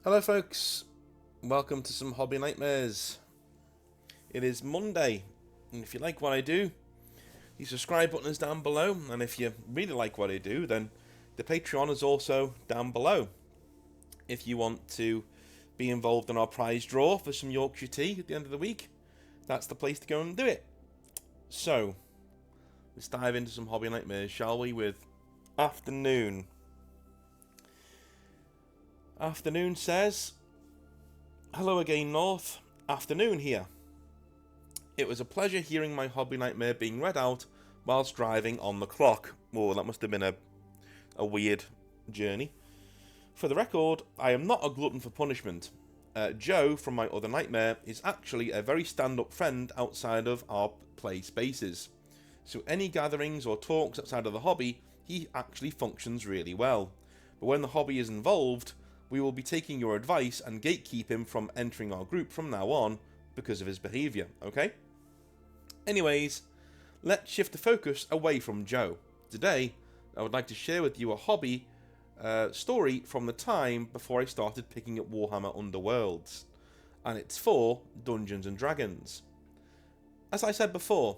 Hello folks, welcome to some Hobby Nightmares. It is Monday, and if you like what I do, the subscribe button is down below, and if you really like what I do, then the Patreon is also down below. If you want to be involved in our prize draw for some Yorkshire tea at the end of the week, that's the place to go and do it. So, let's dive into some Hobby Nightmares, shall we, with Afternoon. Afternoon says, "Hello again, North. Afternoon here. It was a pleasure hearing my hobby nightmare being read out whilst driving on the clock." Oh, that must have been a weird journey. For the record, I am not a glutton for punishment. Joe from my other nightmare is actually a very stand-up friend outside of our play spaces. So any gatherings or talks outside of the hobby, he actually functions really well. But when the hobby is involved, we will be taking your advice and gatekeep him from entering our group from now on because of his behaviour, okay? Anyways, let's shift the focus away from Joe. Today, I would like to share with you a hobby story from the time before I started picking up Warhammer Underworlds, and it's for Dungeons and Dragons. As I said before,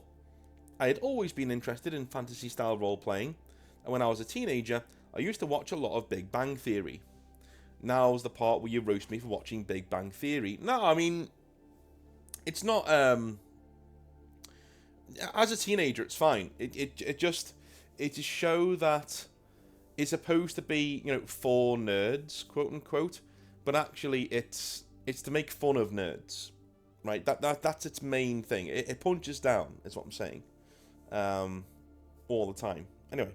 I had always been interested in fantasy style role playing, and when I was a teenager, I used to watch a lot of Big Bang Theory. Now's the part where you roast me for watching Big Bang Theory. No, I mean, it's not, as a teenager, it's fine. It's a show that is supposed to be, for nerds, quote unquote, but actually it's to make fun of nerds, right? That's its main thing. It punches down, is what I'm saying, all the time. Anyway,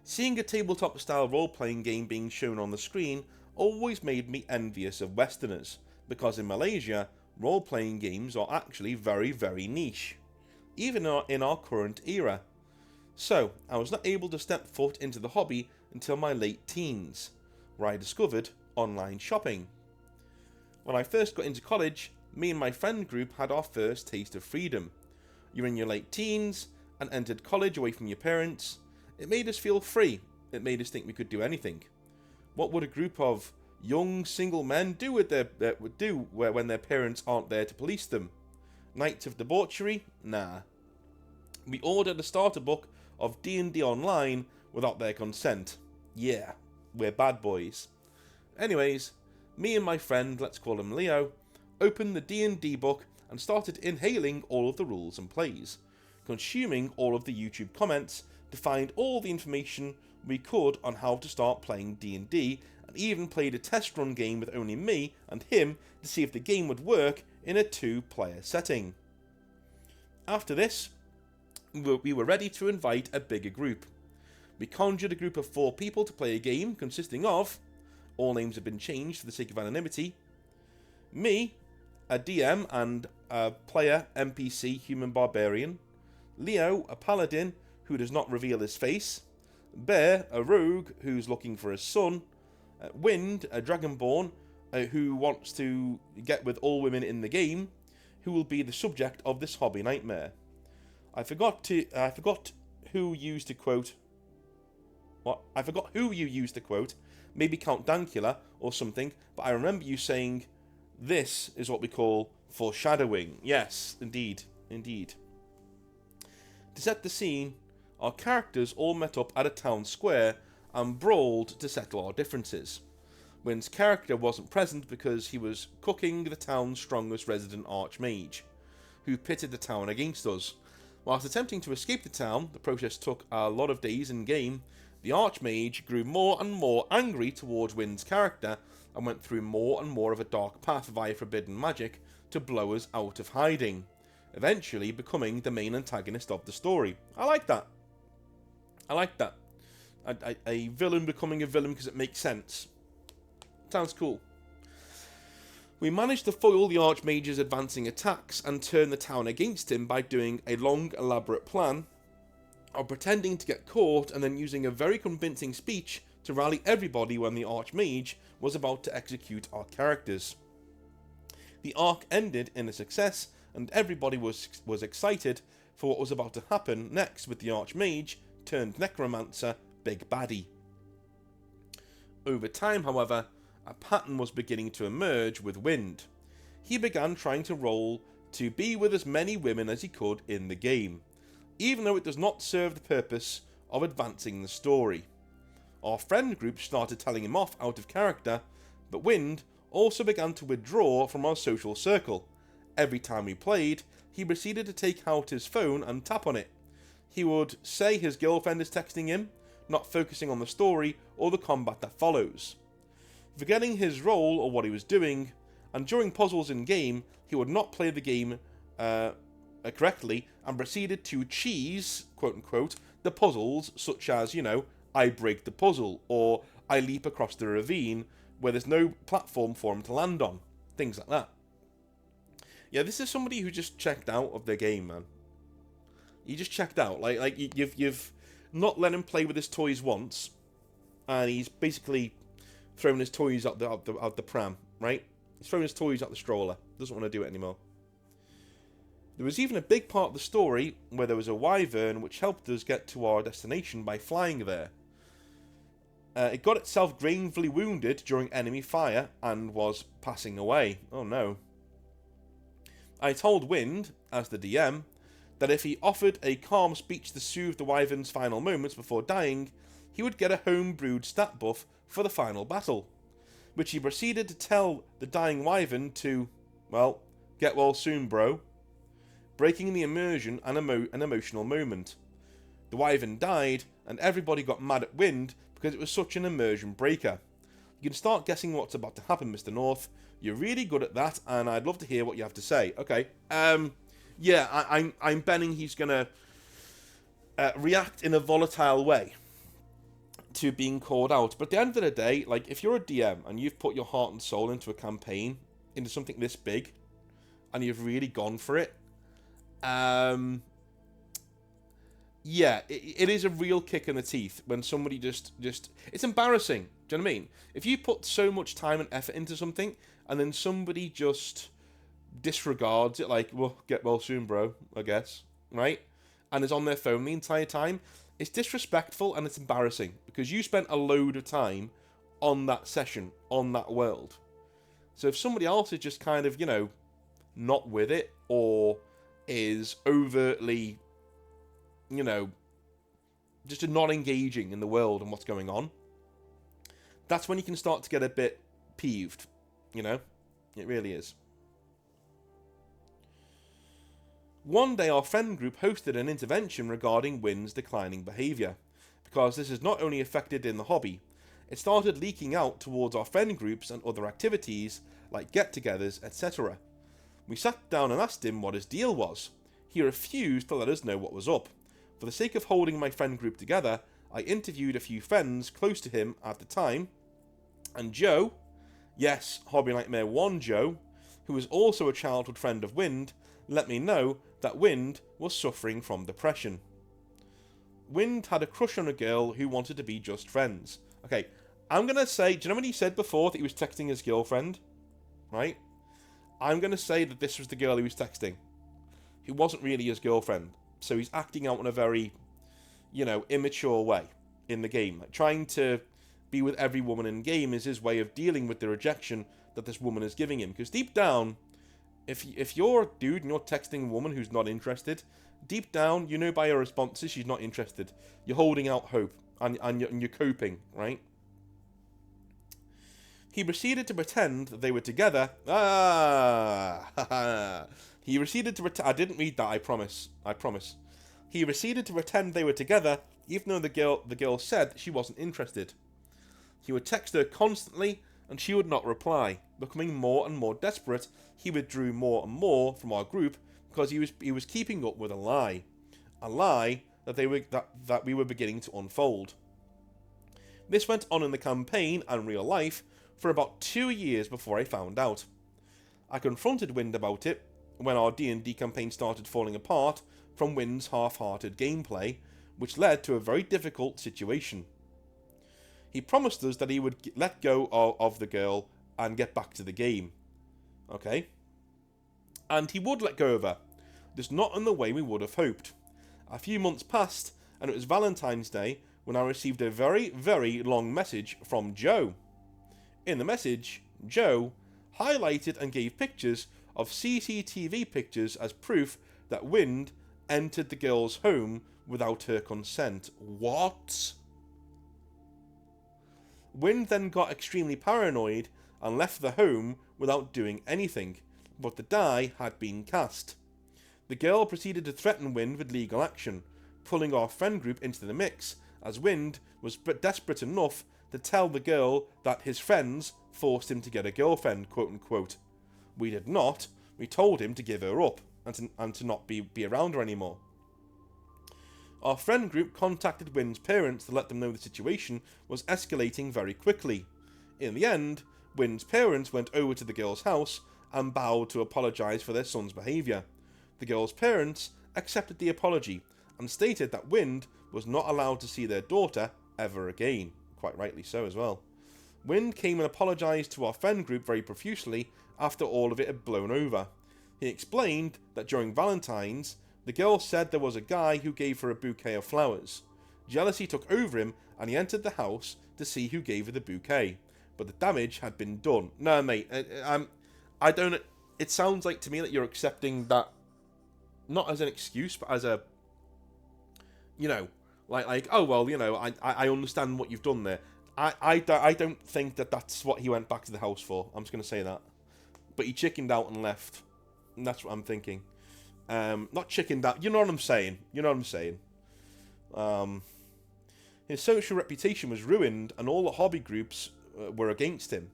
seeing a tabletop style role playing game being shown on the screen always made me envious of Westerners, because in Malaysia, role playing games are actually very, very niche, even in our current era. So, I was not able to step foot into the hobby until my late teens, where I discovered online shopping. When I first got into college, me and my friend group had our first taste of freedom. You're in your late teens and entered college away from your parents. It made us feel free. It made us think we could do anything. What would a group of young single men do when their parents aren't there to police them? Nights of debauchery? Nah. We ordered a starter book of D&D Online without their consent. Yeah, we're bad boys. Anyways, me and my friend, let's call him Leo, opened the D&D book and started inhaling all of the rules and plays, consuming all of the YouTube comments to find all the information we could on how to start playing D&D, and even played a test run game with only me and him to see if the game would work in a 2-player setting. After this, we were ready to invite a bigger group. We conjured a group of 4 people to play a game consisting of, all names have been changed for the sake of anonymity, me, a DM and a player NPC human barbarian, Leo, a paladin who does not reveal his face, Bear, a rogue who's looking for his son, Wind, a dragonborn who wants to get with all women in the game, who will be the subject of this hobby nightmare. I forgot who used to quote. What? I forgot who you used to quote. Maybe Count Dankula or something, but I remember you saying this is what we call foreshadowing. Yes, indeed. Indeed. To set the scene, our characters all met up at a town square and brawled to settle our differences. Wynn's character wasn't present because he was cooking the town's strongest resident archmage, who pitted the town against us. Whilst attempting to escape the town, the process took a lot of days in game, the archmage grew more and more angry towards Wynn's character and went through more and more of a dark path via forbidden magic to blow us out of hiding, eventually becoming the main antagonist of the story. I like that. A villain becoming a villain because it makes sense. Sounds cool. We managed to foil the Archmage's advancing attacks and turn the town against him by doing a long, elaborate plan of pretending to get caught and then using a very convincing speech to rally everybody when the Archmage was about to execute our characters. The arc ended in a success, and everybody was excited for what was about to happen next with the Archmage turned necromancer Big Baddie. Over time, however, a pattern was beginning to emerge with Wind. He began trying to roll to be with as many women as he could in the game, even though it does not serve the purpose of advancing the story. Our friend group started telling him off out of character, but Wind also began to withdraw from our social circle. Every time we played, he proceeded to take out his phone and tap on it. He would say his girlfriend is texting him, not focusing on the story or the combat that follows. Forgetting his role or what he was doing, and during puzzles in game, he would not play the game correctly and proceeded to cheese, quote unquote, the puzzles, such as, I break the puzzle, or I leap across the ravine where there's no platform for him to land on. Things like that. Yeah, this is somebody who just checked out of their game, man. He just checked out. Like you've not let him play with his toys once, and he's basically thrown his toys out the pram, right? He's thrown his toys out the stroller. Doesn't want to do it anymore. There was even a big part of the story where there was a wyvern which helped us get to our destination by flying there. It got itself gravely wounded during enemy fire and was passing away. Oh no. I told Wind, as the DM, that if he offered a calm speech to soothe the wyvern's final moments before dying, he would get a home-brewed stat buff for the final battle, which he proceeded to tell the dying wyvern to, well, get well soon, bro, breaking the immersion and an emotional moment. The wyvern died, and everybody got mad at Wind because it was such an immersion breaker. You can start guessing what's about to happen, Mr. North. You're really good at that, and I'd love to hear what you have to say. Okay. Yeah, I'm betting he's gonna react in a volatile way to being called out. But at the end of the day, like, if you're a DM and you've put your heart and soul into a campaign, into something this big, and you've really gone for it, yeah, it is a real kick in the teeth when somebody just it's embarrassing. Do you know what I mean? If you put so much time and effort into something, and then somebody just disregards it, like, well, get well soon, bro, I guess, right? And is on their phone the entire time, it's disrespectful and it's embarrassing, because you spent a load of time on that session, on that world. So if somebody else is just kind of, not with it, or is overtly, just not engaging in the world and what's going on, that's when you can start to get a bit peeved, It really is. One day our friend group hosted an intervention regarding Wind's declining behaviour, because this is not only affected in the hobby, it started leaking out towards our friend groups and other activities, like get-togethers, etc. We sat down and asked him what his deal was. He refused to let us know what was up. For the sake of holding my friend group together, I interviewed a few friends close to him at the time, and Joe, yes, Hobby Nightmare 1 Joe, who was also a childhood friend of Wind, let me know that Wind was suffering from depression. Wind had a crush on a girl who wanted to be just friends. Okay, I'm going to say, do you know when he said before that he was texting his girlfriend? Right? I'm going to say that this was the girl he was texting. Who wasn't really his girlfriend. So he's acting out in a very, immature way in the game. Like, trying to be with every woman in game is his way of dealing with the rejection that this woman is giving him. Because deep down, if you're a dude and you're texting a woman who's not interested, deep down, by her responses, she's not interested. You're holding out hope, and you're coping, right? He proceeded to pretend that they were together. He proceeded to pretend. I didn't read that, I promise. He proceeded to pretend they were together, even though the girl said she wasn't interested. He would text her constantly, and she would not reply. Becoming more and more desperate, he withdrew more and more from our group because he was keeping up with a lie that we were beginning to unfold. This went on in the campaign and real life for about 2 years before I found out. I confronted Wind about it when our D&D campaign started falling apart from Wind's half-hearted gameplay, which led to a very difficult situation. He promised us that he would let go of the girl and get back to the game. Okay? And he would let go of her, just not in the way we would have hoped. A few months passed, and it was Valentine's Day when I received a very, very long message from Joe. In the message, Joe highlighted and gave pictures of CCTV pictures as proof that Wind entered the girl's home without her consent. What? Wind then got extremely paranoid and left the home without doing anything, but the die had been cast. The girl proceeded to threaten Wind with legal action, pulling our friend group into the mix, as Wind was desperate enough to tell the girl that his friends forced him to get a girlfriend, quote unquote. We did not. We told him to give her up and to not be around her anymore. Our friend group contacted Wind's parents to let them know the situation was escalating very quickly. In the end, Wind's parents went over to the girl's house and bowed to apologise for their son's behaviour. The girl's parents accepted the apology and stated that Wind was not allowed to see their daughter ever again. Quite rightly so as well. Wind came and apologised to our friend group very profusely after all of it had blown over. He explained that during Valentine's, the girl said there was a guy who gave her a bouquet of flowers. Jealousy took over him and he entered the house to see who gave her the bouquet. But the damage had been done. No, mate, I don't... It sounds like to me that you're accepting that, not as an excuse, but as a... You know, like oh, well, you know, I understand what you've done there. I don't think that that's what he went back to the house for. I'm just going to say that. But he chickened out and left. And that's what I'm thinking. Not chickened out. You know what I'm saying. You know what I'm saying. His social reputation was ruined and all the hobby groups were against him.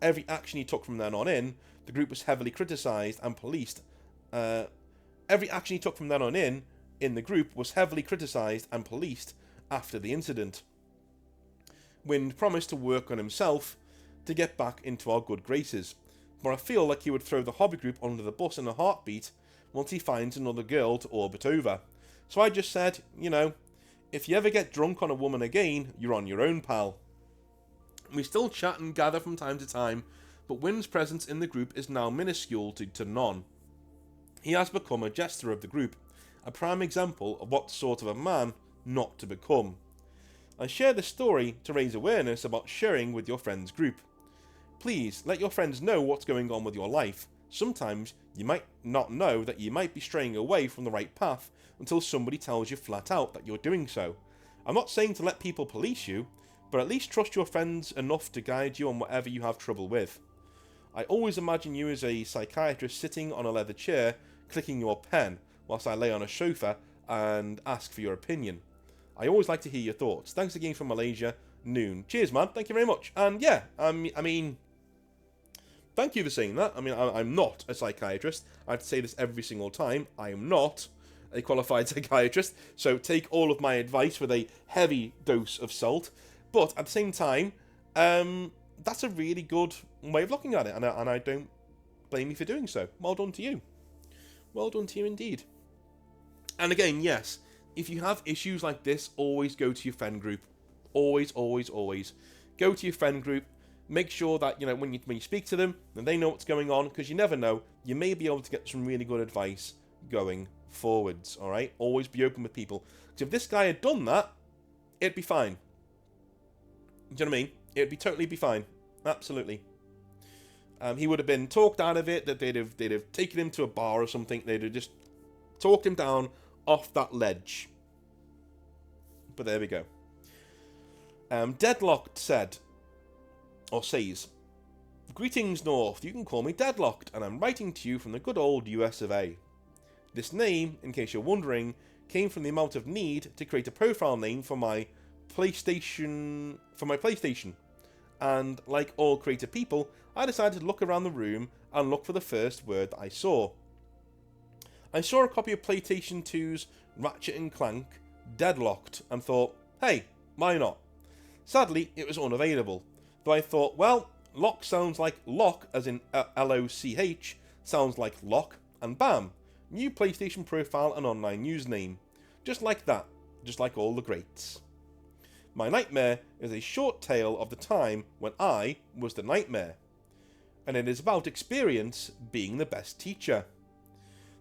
Every action he took from then on in, the group was heavily criticised and policed. Every action he took from then on in the group was heavily criticised and policed after the incident. Wind promised to work on himself to get back into our good graces, but I feel like he would throw the hobby group under the bus in a heartbeat once he finds another girl to orbit over. So I just said, you know, if you ever get drunk on a woman again, you're on your own, pal. We still chat and gather from time to time, but Wind's presence in the group is now minuscule to none. He has become a jester of the group, a prime example of what sort of a man not to become. I share this story to raise awareness about sharing with your friends' group. Please let your friends know what's going on with your life. Sometimes you might not know that you might be straying away from the right path until somebody tells you flat out that you're doing so. I'm not saying to let people police you, but at least trust your friends enough to guide you on whatever you have trouble with. I always imagine you as a psychiatrist sitting on a leather chair, clicking your pen, whilst I lay on a sofa and ask for your opinion. I always like to hear your thoughts. Thanks again from Malaysia, Noon. Cheers, man. Thank you very much. And yeah, I mean, thank you for saying that. I mean, I'm not a psychiatrist. I have to say this every single time. I am not a qualified psychiatrist, so take all of my advice with a heavy dose of salt. But at the same time, that's a really good way of looking at it, and I don't blame you for doing so. Well done to you. Well done to you indeed. And again, yes, if you have issues like this, always go to your friend group. Always, always, always. Go to your friend group. Make sure that, you know, when you speak to them, then they know what's going on, because you never know. You may be able to get some really good advice going forwards, alright? Always be open with people. Because if this guy had done that, it'd be fine. Do you know what I mean? It'd be totally be fine. Absolutely. He would have been talked out of it, that they'd have taken him to a bar or something. They'd have just talked him down off that ledge. But there we go. Deadlocked said, or says, "Greetings, North. You can call me Deadlocked, and I'm writing to you from the good old US of A. This name, in case you're wondering, came from the amount of need to create a profile name for my PlayStation, and like all creative people, I decided to look around the room and look for the first word that I saw. I saw a copy of PlayStation 2's Ratchet and Clank Deadlocked and thought, hey, why not? Sadly, it was unavailable, though I thought, well, lock sounds like lock, as in L-O-C-H, sounds like lock, and bam, new PlayStation profile and online username. Just like that, just like all the greats. My nightmare is a short tale of the time when I was the nightmare, and it is about experience being the best teacher.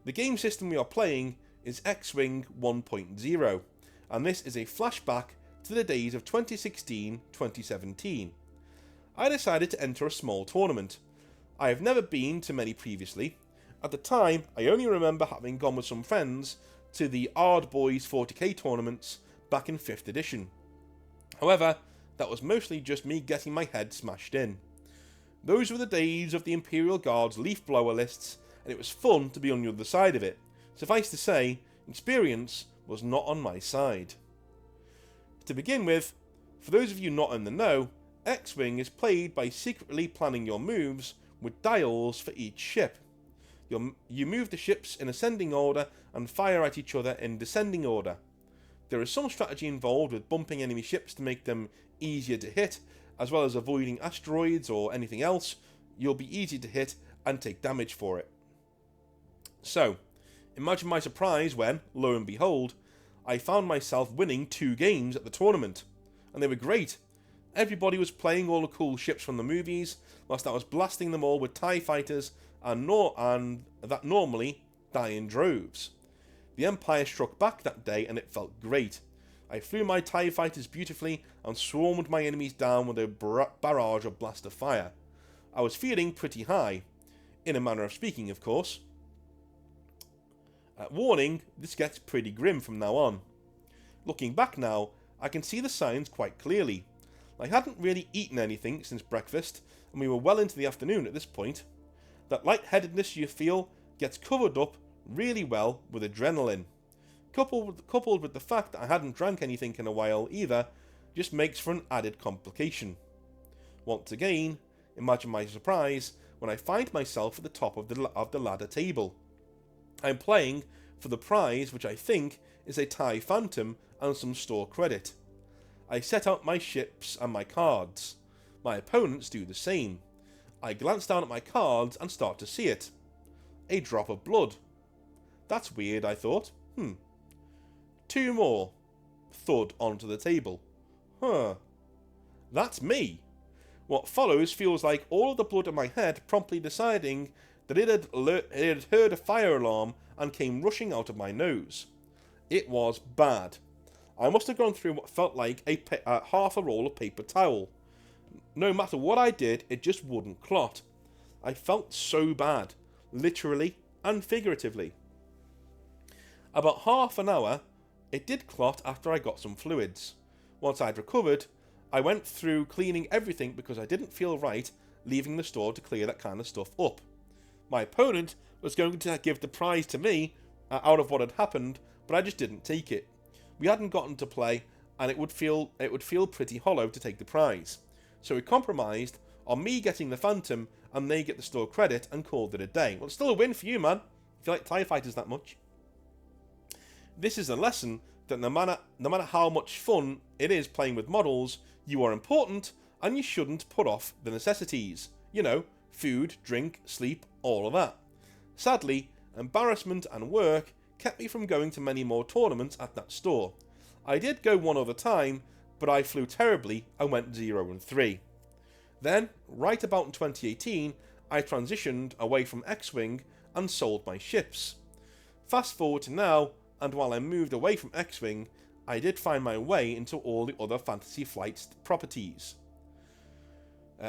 The game system we are playing is X-Wing 1.0, and this is a flashback to the days of 2016-2017. I decided to enter a small tournament. I have never been to many previously. At the time, I only remember having gone with some friends to the Ard Boys 40k tournaments back in 5th edition. However, that was mostly just me getting my head smashed in. Those were the days of the Imperial Guard's leaf blower lists, and it was fun to be on the other side of it. Suffice to say, experience was not on my side. To begin with, for those of you not in the know, X-Wing is played by secretly planning your moves with dials for each ship. You move the ships in ascending order and fire at each other in descending order. There is some strategy involved with bumping enemy ships to make them easier to hit, as well as avoiding asteroids or anything else. You'll be easy to hit and take damage for it. So, imagine my surprise when, lo and behold, I found myself winning 2 games at the tournament. And they were great. Everybody was playing all the cool ships from the movies, whilst I was blasting them all with TIE fighters and that normally die in droves. The Empire struck back that day and it felt great. I flew my TIE fighters beautifully and swarmed my enemies down with a barrage of blaster fire. I was feeling pretty high. In a manner of speaking, of course. Warning, this gets pretty grim from now on. Looking back now, I can see the signs quite clearly. I hadn't really eaten anything since breakfast, and we were well into the afternoon at this point. That lightheadedness you feel gets covered up really well with adrenaline. Coupled with the fact that I hadn't drank anything in a while either, just makes for an added complication. Once again, imagine my surprise when I find myself at the top of the ladder table. I'm playing for the prize, which I think is a TIE Phantom and some store credit. I set out my ships and my cards. My opponents do the same. I glance down at my cards and start to see it. A drop of blood. That's weird, I thought. 2 more. Thud onto the table. That's me. What follows feels like all of the blood in my head promptly deciding that it had heard a fire alarm and came rushing out of my nose. It was bad. I must have gone through what felt like half a roll of paper towel. No matter what I did, it just wouldn't clot. I felt so bad, literally and figuratively. About half an hour, it did clot after I got some fluids. Once I'd recovered, I went through cleaning everything because I didn't feel right leaving the store to clear that kind of stuff up. My opponent was going to give the prize to me out of what had happened, but I just didn't take it. We hadn't gotten to play, and it would feel pretty hollow to take the prize. So we compromised on me getting the Phantom, and they get the store credit, and called it a day. Well, it's still a win for you, man, if you like TIE fighters that much. This is a lesson that no matter how much fun it is playing with models, you are important, and you shouldn't put off the necessities. You know, food, drink, sleep, all of that. Sadly, embarrassment and work kept me from going to many more tournaments at that store. I did go one other time, but I flew terribly and went 0-3. Then, right about in 2018, I transitioned away from X-Wing and sold my ships. Fast forward to now, and while I moved away from X-Wing, I did find my way into all the other Fantasy Flight properties.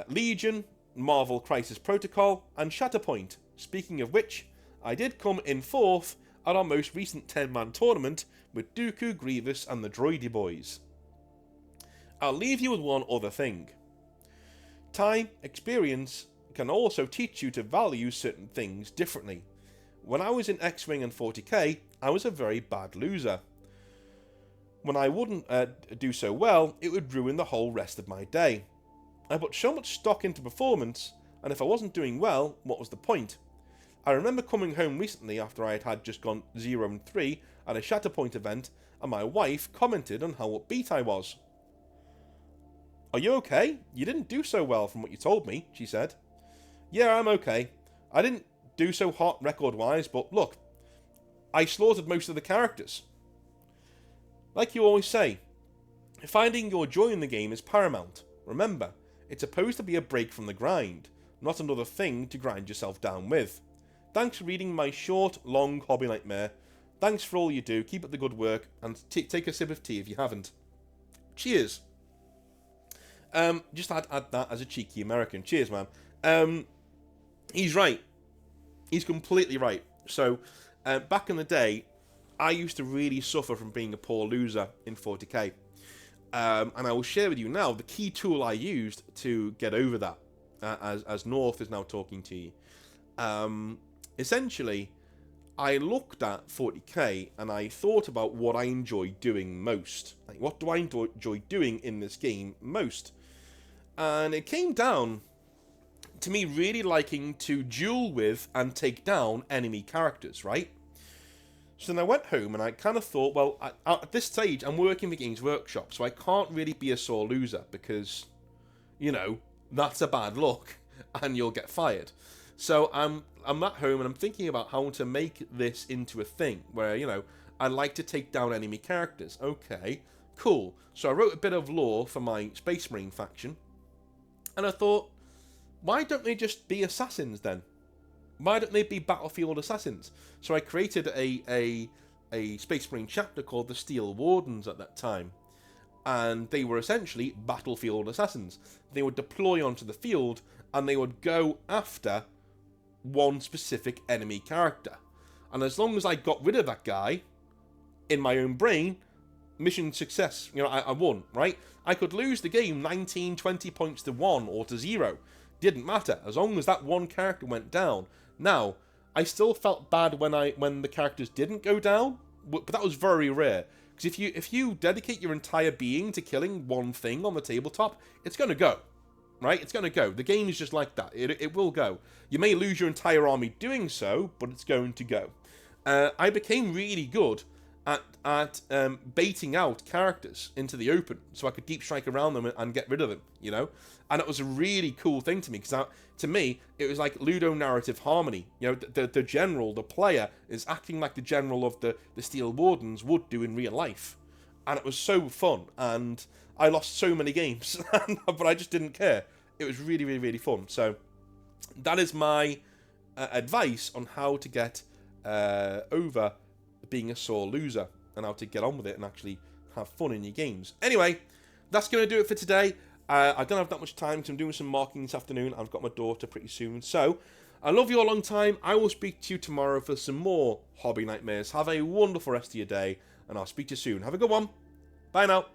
Legion, Marvel Crisis Protocol, and Shatterpoint. Speaking of which, I did come in 4th at our most recent 10-man tournament with Dooku, Grievous and the Droidy Boys. I'll leave you with one other thing. Time, experience, can also teach you to value certain things differently. When I was in X-Wing and 40k, I was a very bad loser. When I wouldn't do so well, it would ruin the whole rest of my day. I put so much stock into performance, and if I wasn't doing well, what was the point? I remember coming home recently after I had just gone 0-3 at a Shatterpoint event, and my wife commented on how upbeat I was. "Are you okay? You didn't do so well from what you told me," she said. "Yeah, I'm okay. I didn't do so hot record-wise, but look, I slaughtered most of the characters." Like you always say, finding your joy in the game is paramount. Remember, it's supposed to be a break from the grind, not another thing to grind yourself down with. Thanks for reading my short, long hobby nightmare. Thanks for all you do, keep up the good work, and take a sip of tea if you haven't. Cheers. Just add that as a cheeky American. Cheers, man. He's right. He's completely right. So, back in the day, I used to really suffer from being a poor loser in 40k. And I will share with you now the key tool I used to get over that, as North is now talking to you. Essentially, I looked at 40k and I thought about what I enjoy doing most. Like, what do I enjoy doing in this game most? And it came down to me really liking to duel with and take down enemy characters, right? So then I went home and I kind of thought, well, at this stage, I'm working for Games Workshop, so I can't really be a sore loser because, you know, that's a bad look and you'll get fired. So I'm at home and I'm thinking about how to make this into a thing where, you know, I like to take down enemy characters. Okay, cool. So I wrote a bit of lore for my Space Marine faction, and I thought, why don't they just be assassins then? Why don't they be battlefield assassins? So I created a Space Marine chapter called the Steel Wardens at that time. And they were essentially battlefield assassins. They would deploy onto the field and they would go after one specific enemy character. And as long as I got rid of that guy, in my own brain, mission success. You know, I won, right? I could lose the game 19, 20 points to 1 or to 0. Didn't matter, as long as that one character went down. Now, I still felt bad when the characters didn't go down, but that was very rare. Because if you dedicate your entire being to killing one thing on the tabletop, it's going to go, right? It's going to go. The game is just like that. It will go. You may lose your entire army doing so, but it's going to go. I became really good at baiting out characters into the open, so I could deep strike around them and get rid of them, you know? And it was a really cool thing to me, because to me, it was like ludo-narrative harmony. You know, the general, the player, is acting like the general of the Steel Wardens would do in real life. And it was so fun, and I lost so many games, but I just didn't care. It was really, really, really fun. So, that is my advice on how to get over being a sore loser, and how to get on with it and actually have fun in your games. Anyway, that's going to do it for today. I don't have that much time because I'm doing some marking this afternoon. I've got my daughter pretty soon. So, I love you a long time. I will speak to you tomorrow for some more Hobby Nightmares. Have a wonderful rest of your day, and I'll speak to you soon. Have a good one. Bye now.